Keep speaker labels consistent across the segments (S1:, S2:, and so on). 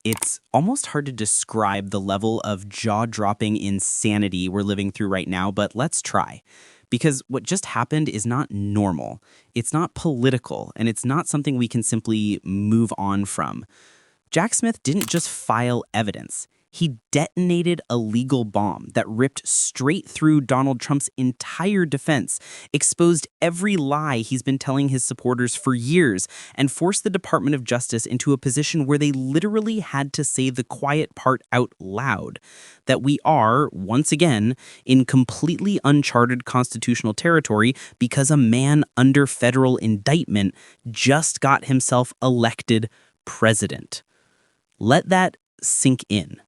S1: It's almost hard to describe the level of jaw-dropping insanity we're living through right now, but let's try. Because what just happened is not normal. It's not political, and it's not something we can simply move on from. Jack Smith didn't just file evidence. He detonated a legal bomb that ripped straight through Donald Trump's entire defense, exposed every lie he's been telling his supporters for years, and forced the Department of Justice into a position where they literally had to say the quiet part out loud, that we are, once again, in completely uncharted constitutional territory because a man under federal indictment just got himself elected president. Let that sink in.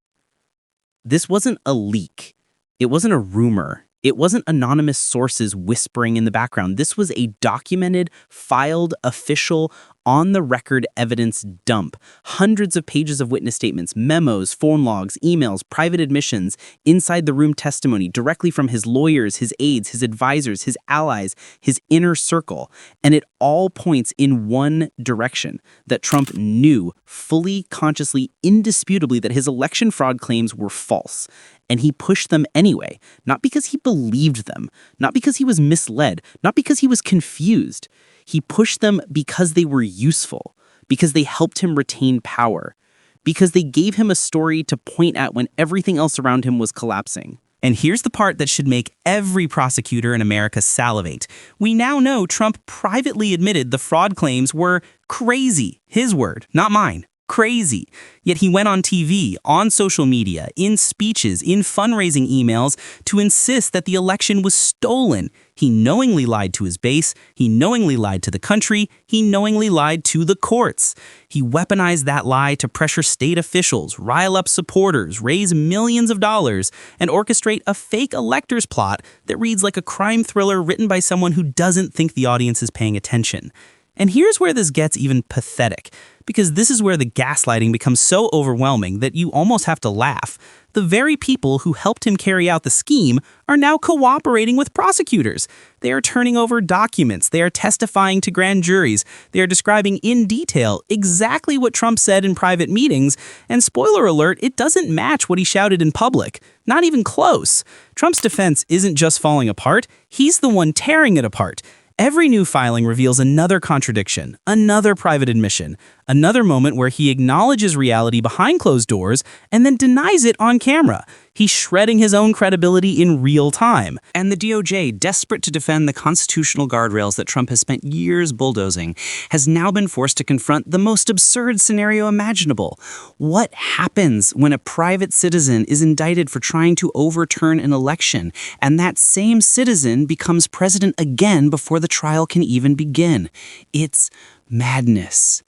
S1: This wasn't a leak. It wasn't a rumor. It wasn't anonymous sources whispering in the background. This was a documented, filed, official, on-the-record evidence dump. Hundreds of pages of witness statements, memos, phone logs, emails, private admissions, inside-the-room testimony directly from his lawyers, his aides, his advisors, his allies, his inner circle. And it all points in one direction, that Trump knew fully, consciously, indisputably that his election fraud claims were false. And he pushed them anyway, not because he believed them, not because he was misled, not because he was confused. He pushed them because they were useful, because they helped him retain power, because they gave him a story to point at when everything else around him was collapsing. And here's the part that should make every prosecutor in America salivate. We now know Trump privately admitted the fraud claims were crazy. His word, not mine. Crazy. Yet he went on TV, on social media, in speeches, in fundraising emails to insist that the election was stolen. He knowingly lied to his base. He knowingly lied to the country. He knowingly lied to the courts. He weaponized that lie to pressure state officials, rile up supporters, raise millions of dollars, and orchestrate a fake electors plot that reads like a crime thriller written by someone who doesn't think the audience is paying attention. And here's where this gets even pathetic, because this is where the gaslighting becomes so overwhelming that you almost have to laugh. The very people who helped him carry out the scheme are now cooperating with prosecutors. They are turning over documents. They are testifying to grand juries. They are describing in detail exactly what Trump said in private meetings. And spoiler alert, it doesn't match what he shouted in public. Not even close. Trump's defense isn't just falling apart. He's the one tearing it apart. Every new filing reveals another contradiction, another private admission, another moment where he acknowledges reality behind closed doors and then denies it on camera. He's shredding his own credibility in real time. And the DOJ, desperate to defend the constitutional guardrails that Trump has spent years bulldozing, has now been forced to confront the most absurd scenario imaginable. What happens when a private citizen is indicted for trying to overturn an election, and that same citizen becomes president again before the trial can even begin? It's madness.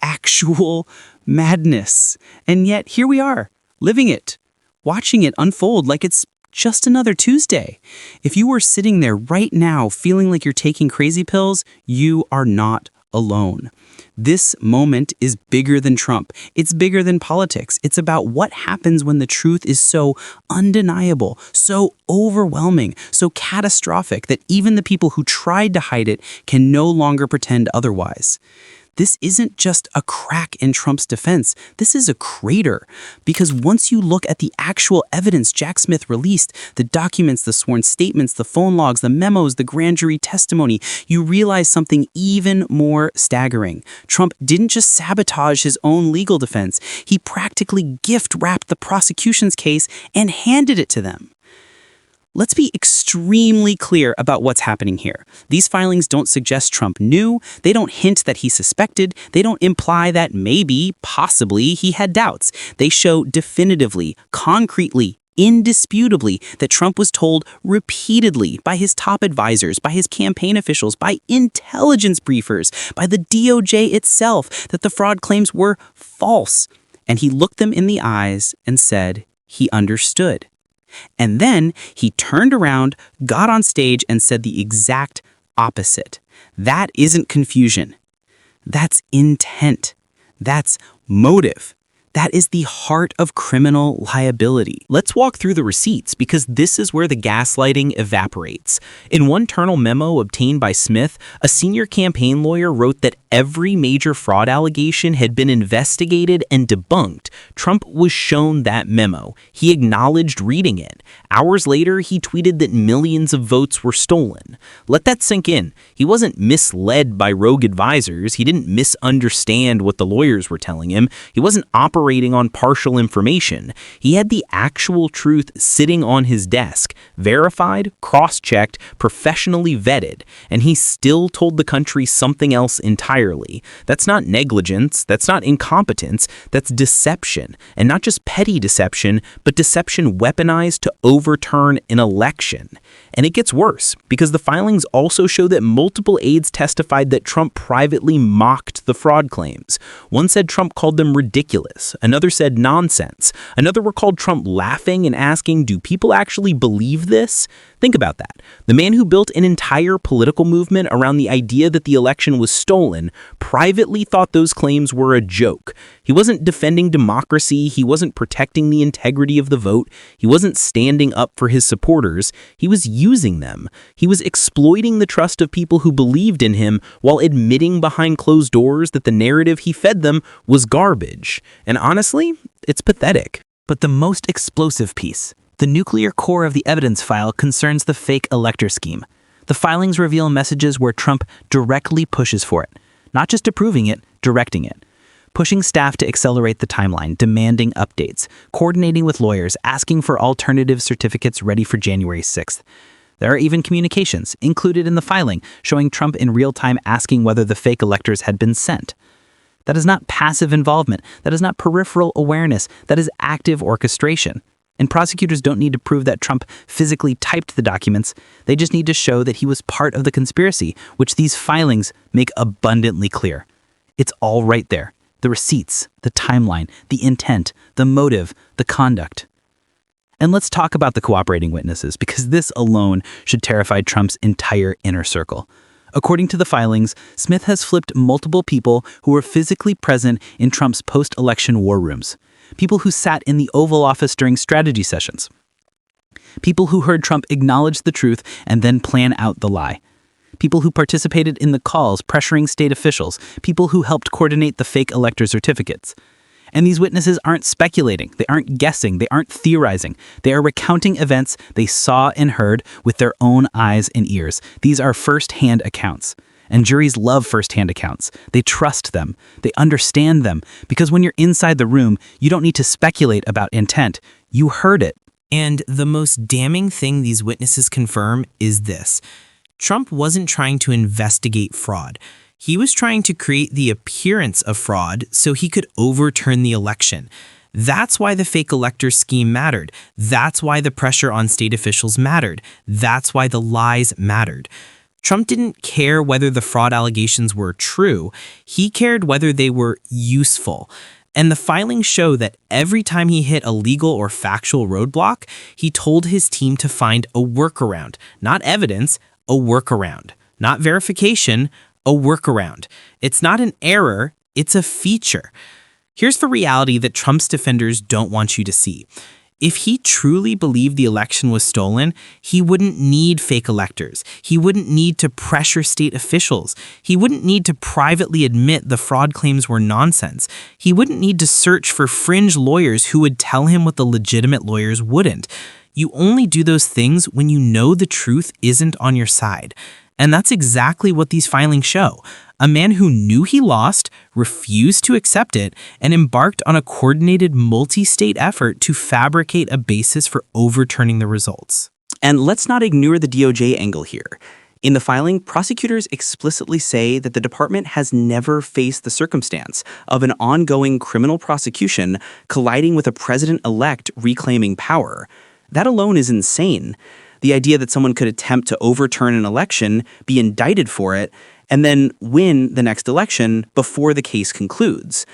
S1: Actual madness. And yet, here we are, living it. Watching it unfold like it's just another Tuesday. If you were sitting there right now feeling like you're taking crazy pills, you are not alone. This moment is bigger than Trump. It's bigger than politics. It's about what happens when the truth is so undeniable, so overwhelming, so catastrophic that even the people who tried to hide it can no longer pretend otherwise. This isn't just a crack in Trump's defense. This is a crater. Because once you look at the actual evidence Jack Smith released, the documents, the sworn statements, the phone logs, the memos, the grand jury testimony, you realize something even more staggering. Trump didn't just sabotage his own legal defense. He practically gift-wrapped the prosecution's case and handed it to them. Let's be extremely clear about what's happening here. These filings don't suggest Trump knew. They don't hint that he suspected. They don't imply that maybe, possibly, he had doubts. They show definitively, concretely, indisputably that Trump was told repeatedly by his top advisors, by his campaign officials, by intelligence briefers, by the DOJ itself that the fraud claims were false. And he looked them in the eyes and said he understood. And then he turned around, got on stage, and said the exact opposite. That isn't confusion. That's intent. That's motive. That is the heart of criminal liability. Let's walk through the receipts because this is where the gaslighting evaporates. In one internal memo obtained by Smith, a senior campaign lawyer wrote that every major fraud allegation had been investigated and debunked. Trump was shown that memo. He acknowledged reading it. Hours later, he tweeted that millions of votes were stolen. Let that sink in. He wasn't misled by rogue advisors. He didn't misunderstand what the lawyers were telling him. He wasn't operating on partial information. He had the actual truth sitting on his desk, verified, cross-checked, professionally vetted, and he still told the country something else entirely. That's not negligence, that's not incompetence, that's deception, and not just petty deception, but deception weaponized to overturn an election. And it gets worse, because the filings also show that multiple aides testified that Trump privately mocked the fraud claims. One said Trump called them ridiculous. Another said nonsense. Another recalled Trump laughing and asking, do people actually believe this? Think about that. The man who built an entire political movement around the idea that the election was stolen privately thought those claims were a joke. He wasn't defending democracy. He wasn't protecting the integrity of the vote. He wasn't standing up for his supporters. He was using them. He was exploiting the trust of people who believed in him while admitting behind closed doors that the narrative he fed them was garbage. And honestly, it's pathetic. But the most explosive piece, the nuclear core of the evidence file, concerns the fake elector scheme. The filings reveal messages where Trump directly pushes for it, not just approving it, directing it. Pushing staff to accelerate the timeline, demanding updates, coordinating with lawyers, asking for alternative certificates ready for January 6th. There are even communications included in the filing showing Trump in real time asking whether the fake electors had been sent. That is not passive involvement. That is not peripheral awareness. That is active orchestration. And prosecutors don't need to prove that Trump physically typed the documents. They just need to show that he was part of the conspiracy, which these filings make abundantly clear. It's all right there. The receipts, the timeline, the intent, the motive, the conduct. And let's talk about the cooperating witnesses, because this alone should terrify Trump's entire inner circle. According to the filings, Smith has flipped multiple people who were physically present in Trump's post-election war rooms. People who sat in the Oval Office during strategy sessions. People who heard Trump acknowledge the truth and then plan out the lie. People who participated in the calls pressuring state officials. People who helped coordinate the fake elector certificates. And these witnesses aren't speculating, they aren't guessing, they aren't theorizing. They are recounting events they saw and heard with their own eyes and ears. These are first-hand accounts. And juries love first-hand accounts. They trust them. They understand them. Because when you're inside the room, you don't need to speculate about intent. You heard it. And the most damning thing these witnesses confirm is this. Trump wasn't trying to investigate fraud. He was trying to create the appearance of fraud so he could overturn the election. That's why the fake elector scheme mattered. That's why the pressure on state officials mattered. That's why the lies mattered. Trump didn't care whether the fraud allegations were true. He cared whether they were useful. And the filings show that every time he hit a legal or factual roadblock, he told his team to find a workaround. Not evidence, a workaround. Not verification, a workaround. It's not an error, it's a feature. Here's the reality that Trump's defenders don't want you to see. If he truly believed the election was stolen, he wouldn't need fake electors. He wouldn't need to pressure state officials. He wouldn't need to privately admit the fraud claims were nonsense. He wouldn't need to search for fringe lawyers who would tell him what the legitimate lawyers wouldn't. You only do those things when you know the truth isn't on your side. And that's exactly what these filings show. A man who knew he lost, refused to accept it, and embarked on a coordinated multi-state effort to fabricate a basis for overturning the results. And let's not ignore the DOJ angle here. In the filing, prosecutors explicitly say that the department has never faced the circumstance of an ongoing criminal prosecution colliding with a president-elect reclaiming power. That alone is insane. The idea that someone could attempt to overturn an election, be indicted for it, and then win the next election before the case concludes.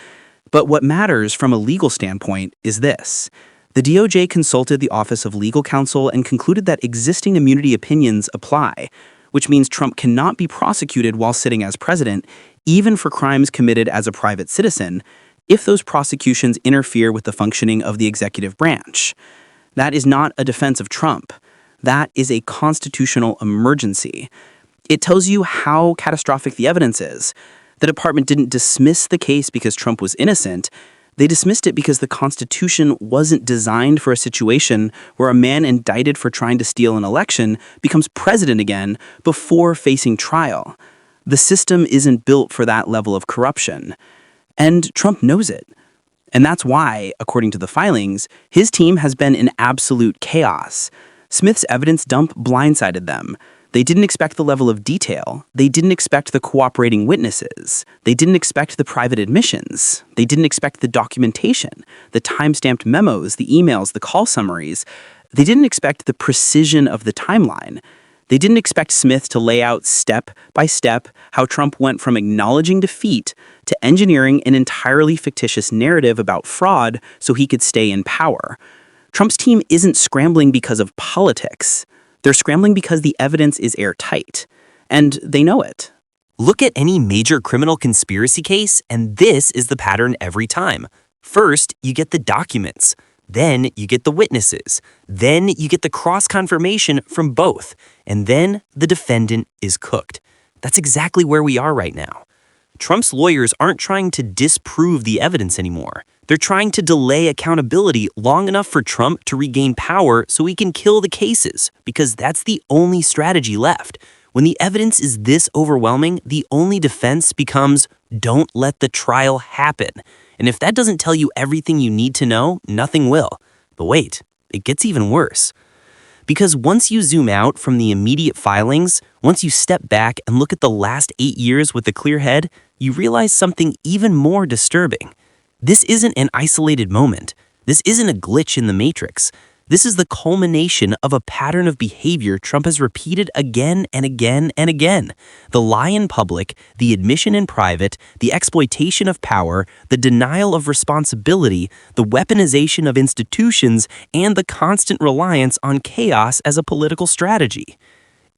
S1: But what matters from a legal standpoint is this. The DOJ consulted the Office of Legal Counsel and concluded that existing immunity opinions apply, which means Trump cannot be prosecuted while sitting as president, even for crimes committed as a private citizen, if those prosecutions interfere with the functioning of the executive branch. That is not a defense of Trump. That is a constitutional emergency. It tells you how catastrophic the evidence is. The department didn't dismiss the case because Trump was innocent. They dismissed it because the Constitution wasn't designed for a situation where a man indicted for trying to steal an election becomes president again before facing trial. The system isn't built for that level of corruption. And Trump knows it. And that's why, according to the filings, his team has been in absolute chaos. Smith's evidence dump blindsided them. They didn't expect the level of detail. They didn't expect the cooperating witnesses. They didn't expect the private admissions. They didn't expect the documentation, the time-stamped memos, the emails, the call summaries. They didn't expect the precision of the timeline. They didn't expect Smith to lay out step by step how Trump went from acknowledging defeat to engineering an entirely fictitious narrative about fraud so he could stay in power. Trump's team isn't scrambling because of politics. They're scrambling because the evidence is airtight. And they know it.
S2: Look at any major criminal conspiracy case, and this is the pattern every time. First, you get the documents. Then you get the witnesses. Then you get the cross-confirmation from both. And then the defendant is cooked. That's exactly where we are right now. Trump's lawyers aren't trying to disprove the evidence anymore. They're trying to delay accountability long enough for Trump to regain power so he can kill the cases, because that's the only strategy left. When the evidence is this overwhelming, the only defense becomes, don't let the trial happen. And if that doesn't tell you everything you need to know, nothing will. But wait, it gets even worse. Because once you zoom out from the immediate filings, once you step back and look at the last 8 years with a clear head, you realize something even more disturbing. This isn't an isolated moment. This isn't a glitch in the matrix. This is the culmination of a pattern of behavior Trump has repeated again and again and again. The lie in public, the admission in private, the exploitation of power, the denial of responsibility, the weaponization of institutions, and the constant reliance on chaos as a political strategy.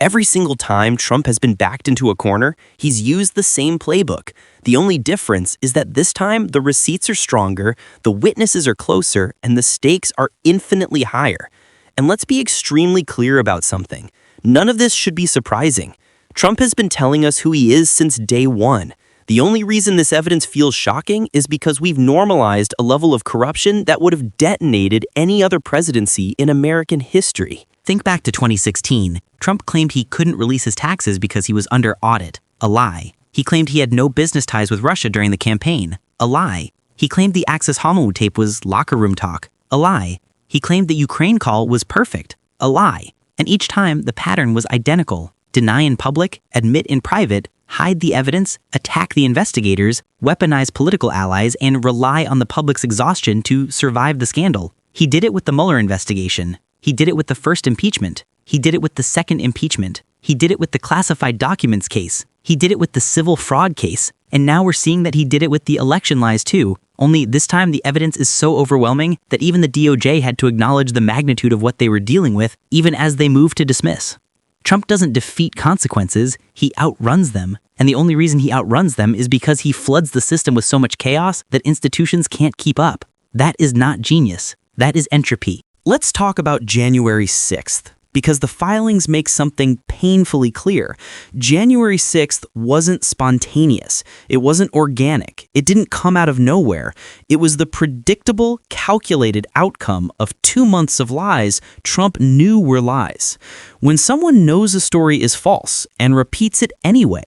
S2: Every single time Trump has been backed into a corner, he's used the same playbook. The only difference is that this time the receipts are stronger, the witnesses are closer, and the stakes are infinitely higher. And let's be extremely clear about something. None of this should be surprising. Trump has been telling us who he is since day one. The only reason this evidence feels shocking is because we've normalized a level of corruption that would have detonated any other presidency in American history.
S1: Think back to 2016. Trump claimed he couldn't release his taxes because he was under audit. A lie. He claimed he had no business ties with Russia during the campaign. A lie. He claimed the Access Hollywood tape was locker room talk. A lie. He claimed the Ukraine call was perfect. A lie. And each time, the pattern was identical. Deny in public, admit in private, hide the evidence, attack the investigators, weaponize political allies, and rely on the public's exhaustion to survive the scandal. He did it with the Mueller investigation. He did it with the first impeachment. He did it with the second impeachment. He did it with the classified documents case. He did it with the civil fraud case. And now we're seeing that he did it with the election lies too. Only this time the evidence is so overwhelming that even the DOJ had to acknowledge the magnitude of what they were dealing with, even as they moved to dismiss. Trump doesn't defeat consequences, he outruns them. And the only reason he outruns them is because he floods the system with so much chaos that institutions can't keep up. That is not genius. That is entropy. Let's talk about January 6th, because the filings make something painfully clear. January 6th wasn't spontaneous. It wasn't organic. It didn't come out of nowhere. It was the predictable, calculated outcome of 2 months of lies Trump knew were lies. When someone knows a story is false and repeats it anyway,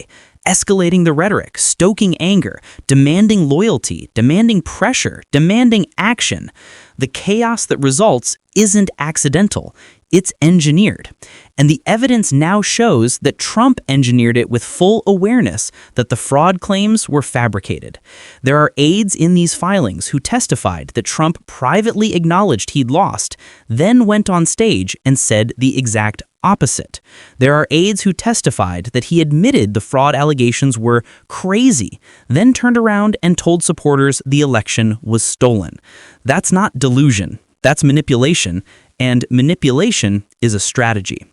S1: escalating the rhetoric, stoking anger, demanding loyalty, demanding pressure, demanding action, the chaos that results isn't accidental. It's engineered. And the evidence now shows that Trump engineered it with full awareness that the fraud claims were fabricated. There are aides in these filings who testified that Trump privately acknowledged he'd lost, then went on stage and said the exact opposite. There are aides who testified that he admitted the fraud allegations were crazy, then turned around and told supporters the election was stolen. That's not delusion. That's manipulation. And manipulation is a strategy.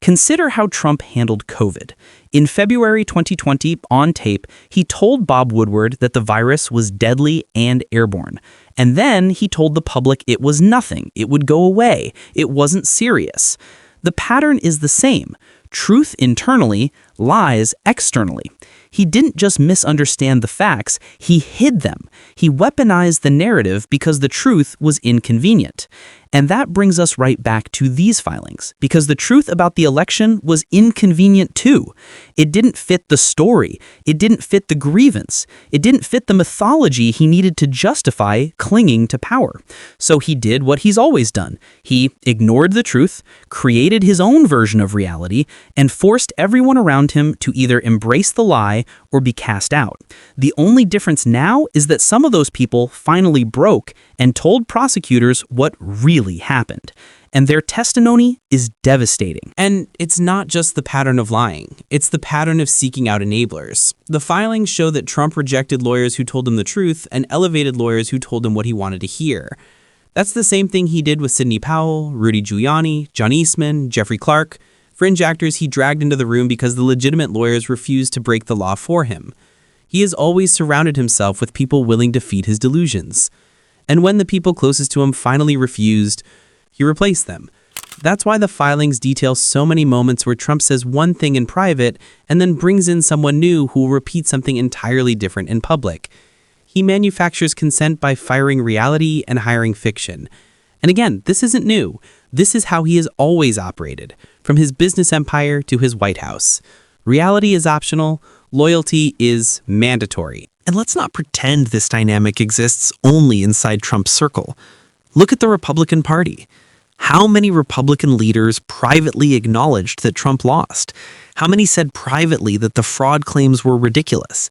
S1: Consider how Trump handled COVID. In February 2020, on tape, he told Bob Woodward that the virus was deadly and airborne. And then he told the public it was nothing, it would go away, it wasn't serious. The pattern is the same. Truth internally, lies externally. He didn't just misunderstand the facts, he hid them. He weaponized the narrative because the truth was inconvenient. And that brings us right back to these filings, because the truth about the election was inconvenient too. It didn't fit the story. It didn't fit the grievance. It didn't fit the mythology he needed to justify clinging to power. So he did what he's always done. He ignored the truth, created his own version of reality, and forced everyone around him to either embrace the lie or be cast out. The only difference now is that some of those people finally broke and told prosecutors what really happened. And their testimony is devastating.
S3: And it's not just the pattern of lying, it's the pattern of seeking out enablers. The filings show that Trump rejected lawyers who told him the truth and elevated lawyers who told him what he wanted to hear. That's the same thing he did with Sidney Powell, Rudy Giuliani, John Eastman, Jeffrey Clark, fringe actors he dragged into the room because the legitimate lawyers refused to break the law for him. He has always surrounded himself with people willing to feed his delusions. And when the people closest to him finally refused, he replaced them. That's why the filings detail so many moments where Trump says one thing in private and then brings in someone new who will repeat something entirely different in public. He manufactures consent by firing reality and hiring fiction. And again, this isn't new. This is how he has always operated, from his business empire to his White House. Reality is optional, loyalty is mandatory.
S2: And let's not pretend this dynamic exists only inside Trump's circle. Look at the Republican Party. How many Republican leaders privately acknowledged that Trump lost? How many said privately that the fraud claims were ridiculous?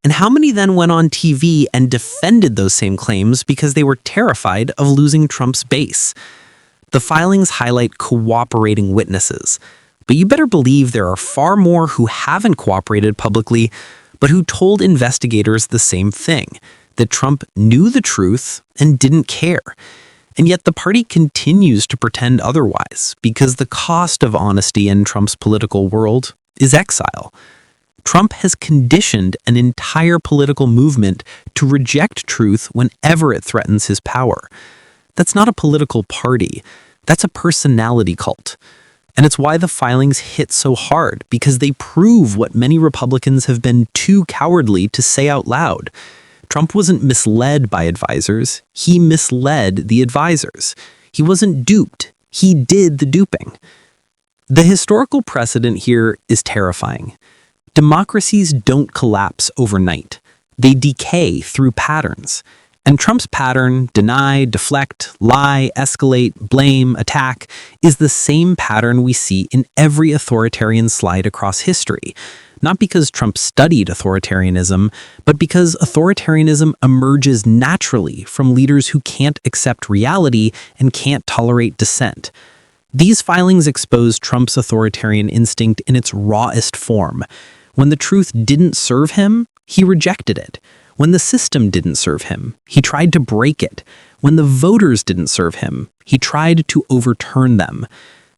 S2: And how many then went on TV and defended those same claims because they were terrified of losing Trump's base? The filings highlight cooperating witnesses, but you better believe there are far more who haven't cooperated publicly, but who told investigators the same thing, that Trump knew the truth and didn't care. And yet the party continues to pretend otherwise because the cost of honesty in Trump's political world is exile. Trump has conditioned an entire political movement to reject truth whenever it threatens his power. That's not a political party. That's a personality cult. And it's why the filings hit so hard, because they prove what many Republicans have been too cowardly to say out loud. Trump wasn't misled by advisors. He misled the advisors. He wasn't duped. He did the duping. The historical precedent here is terrifying. Democracies don't collapse overnight. They decay through patterns. And Trump's pattern, deny, deflect, lie, escalate, blame, attack, is the same pattern we see in every authoritarian slide across history. Not because Trump studied authoritarianism, but because authoritarianism emerges naturally from leaders who can't accept reality and can't tolerate dissent. These filings expose Trump's authoritarian instinct in its rawest form. When the truth didn't serve him, he rejected it. When the system didn't serve him, he tried to break it. When the voters didn't serve him, he tried to overturn them.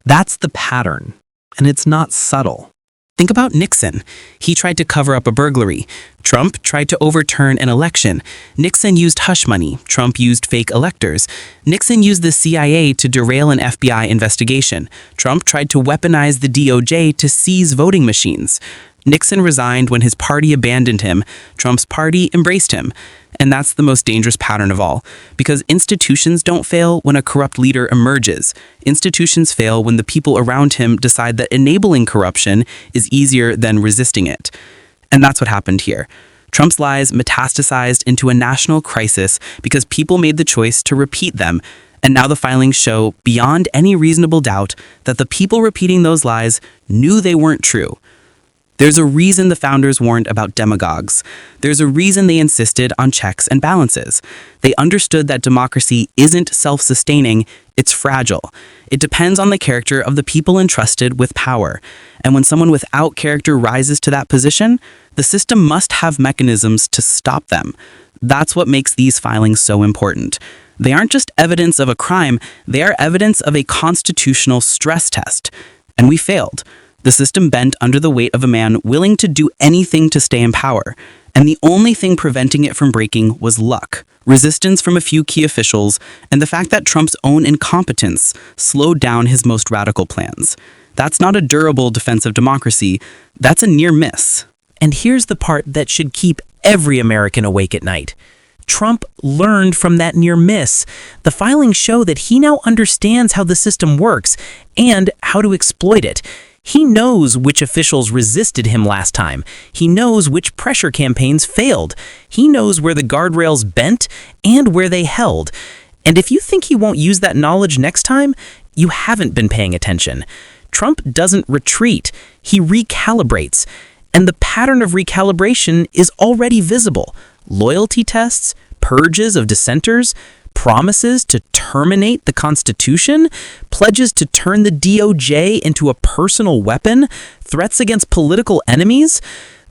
S2: That's the pattern, and it's not subtle.
S1: Think about Nixon. He tried to cover up a burglary. Trump tried to overturn an election. Nixon used hush money. Trump used fake electors. Nixon used the CIA to derail an FBI investigation. Trump tried to weaponize the DOJ to seize voting machines. Nixon resigned when his party abandoned him. Trump's party embraced him. And that's the most dangerous pattern of all, because institutions don't fail when a corrupt leader emerges. Institutions fail when the people around him decide that enabling corruption is easier than resisting it. And that's what happened here. Trump's lies metastasized into a national crisis because people made the choice to repeat them. And now the filings show, beyond any reasonable doubt, that the people repeating those lies knew they weren't true. There's a reason the founders warned about demagogues. There's a reason they insisted on checks and balances. They understood that democracy isn't self-sustaining, it's fragile. It depends on the character of the people entrusted with power. And when someone without character rises to that position, the system must have mechanisms to stop them. That's what makes these filings so important. They aren't just evidence of a crime, they are evidence of a constitutional stress test. And we failed. The system bent under the weight of a man willing to do anything to stay in power. And the only thing preventing it from breaking was luck, resistance from a few key officials, and the fact that Trump's own incompetence slowed down his most radical plans. That's not a durable defense of democracy. That's a near miss.
S2: And here's the part that should keep every American awake at night. Trump learned from that near miss. The filings show that he now understands how the system works and how to exploit it. He knows which officials resisted him last time. He knows which pressure campaigns failed. He knows where the guardrails bent and where they held. And if you think he won't use that knowledge next time, you haven't been paying attention. Trump doesn't retreat. He recalibrates. And the pattern of recalibration is already visible. Loyalty tests, purges of dissenters, promises to terminate the Constitution, pledges to turn the DOJ into a personal weapon, threats against political enemies.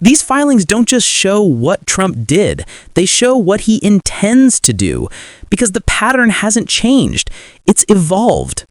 S2: These filings don't just show what Trump did, they show what he intends to do, because the pattern hasn't changed, it's evolved.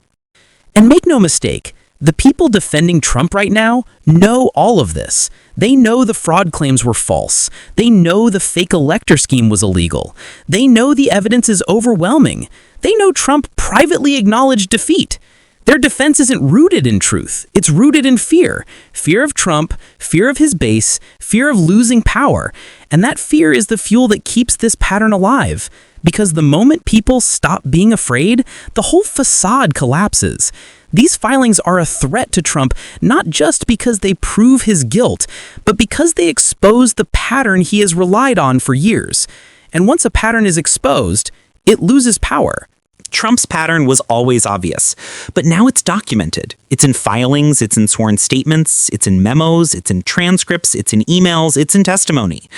S2: And make no mistake, the people defending Trump right now know all of this. They know the fraud claims were false. They know the fake elector scheme was illegal. They know the evidence is overwhelming. They know Trump privately acknowledged defeat. Their defense isn't rooted in truth. It's rooted in fear. Fear of Trump, fear of his base, fear of losing power. And that fear is the fuel that keeps this pattern alive. Because the moment people stop being afraid, the whole facade collapses. These filings are a threat to Trump not just because they prove his guilt, but because they expose the pattern he has relied on for years. And once a pattern is exposed, it loses power. Trump's pattern was always obvious, but now it's documented. It's in filings, it's in sworn statements, it's in memos, it's in transcripts, it's in emails, it's in testimony.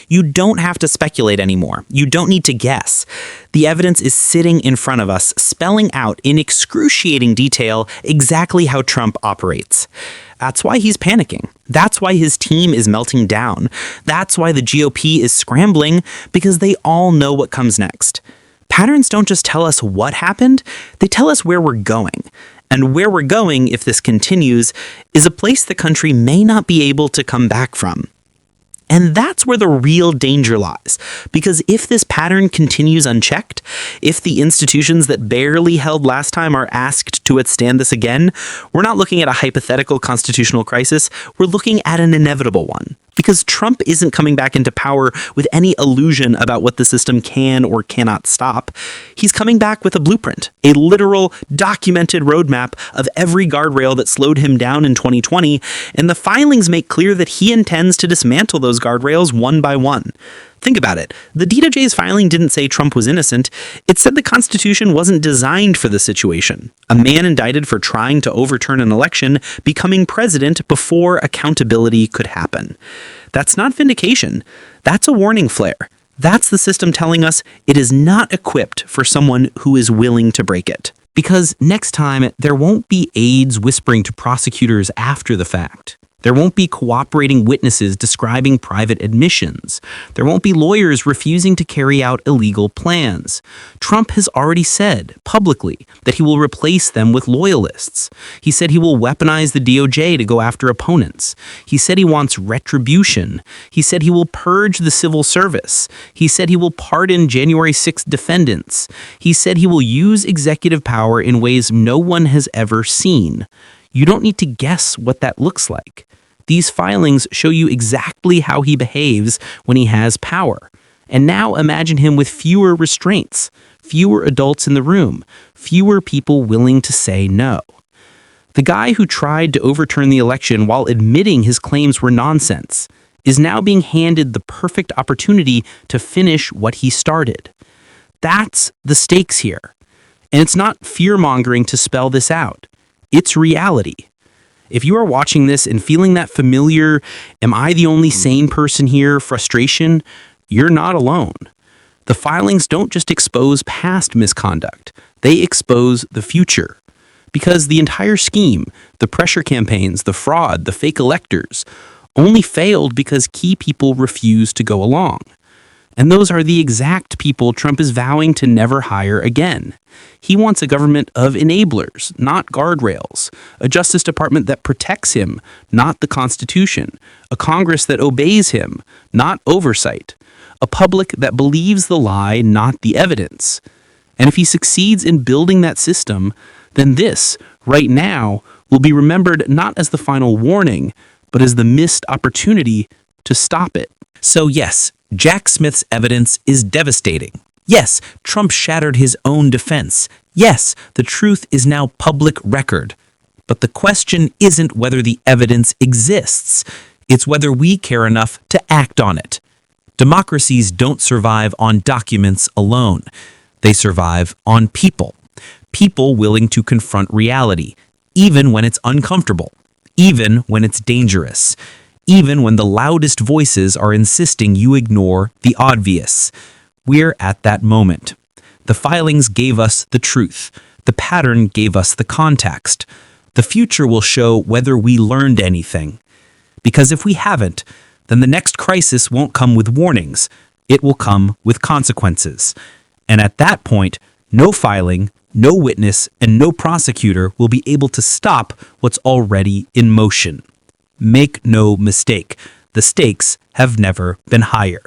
S2: You don't have to speculate anymore. You don't need to guess. The evidence is sitting in front of us, spelling out in excruciating detail exactly how Trump operates. That's why he's panicking. That's why his team is melting down. That's why the GOP is scrambling, because they all know what comes next. Patterns don't just tell us what happened, they tell us where we're going. And where we're going, if this continues, is a place the country may not be able to come back from. And that's where the real danger lies. Because if this pattern continues unchecked, if the institutions that barely held last time are asked to withstand this again, we're not looking at a hypothetical constitutional crisis, we're looking at an inevitable one. Because Trump isn't coming back into power with any illusion about what the system can or cannot stop. He's coming back with a blueprint, a literal, documented roadmap of every guardrail that slowed him down in 2020, and the filings make clear that he intends to dismantle those guardrails one by one. Think about it. The DOJ's filing didn't say Trump was innocent. It said the Constitution wasn't designed for the situation. A man indicted for trying to overturn an election becoming president before accountability could happen. That's not vindication. That's a warning flare. That's the system telling us it is not equipped for someone who is willing to break it.
S3: Because next time, there won't be aides whispering to prosecutors after the fact. There won't be cooperating witnesses describing private admissions. There won't be lawyers refusing to carry out illegal plans. Trump has already said publicly that he will replace them with loyalists. He said he will weaponize the DOJ to go after opponents. He said he wants retribution. He said he will purge the civil service. He said he will pardon January 6th defendants. He said he will use executive power in ways no one has ever seen. You don't need to guess what that looks like. These filings show you exactly how he behaves when he has power. And now imagine him with fewer restraints, fewer adults in the room, fewer people willing to say no. The guy who tried to overturn the election while admitting his claims were nonsense is now being handed the perfect opportunity to finish what he started. That's the stakes here. And it's not fear-mongering to spell this out. It's reality. If you are watching this and feeling that familiar, am I the only sane person here, frustration, you're not alone. The filings don't just expose past misconduct, they expose the future. Because the entire scheme, the pressure campaigns, the fraud, the fake electors, only failed because key people refused to go along. And those are the exact people Trump is vowing to never hire again. He wants a government of enablers, not guardrails, a Justice Department that protects him, not the Constitution, a Congress that obeys him, not oversight, a public that believes the lie, not the evidence. And if he succeeds in building that system, then this, right now, will be remembered not as the final warning, but as the missed opportunity to stop it.
S4: So yes, Jack Smith's evidence is devastating. Yes, Trump shattered his own defense. Yes, the truth is now public record. But the question isn't whether the evidence exists. It's whether we care enough to act on it. Democracies don't survive on documents alone. They survive on people. People willing to confront reality, even when it's uncomfortable, even when it's dangerous, even when the loudest voices are insisting you ignore the obvious. We're at that moment. The filings gave us the truth. The pattern gave us the context. The future will show whether we learned anything. Because if we haven't, then the next crisis won't come with warnings. It will come with consequences. And at that point, no filing, no witness, and no prosecutor will be able to stop what's already in motion. Make no mistake, the stakes have never been higher.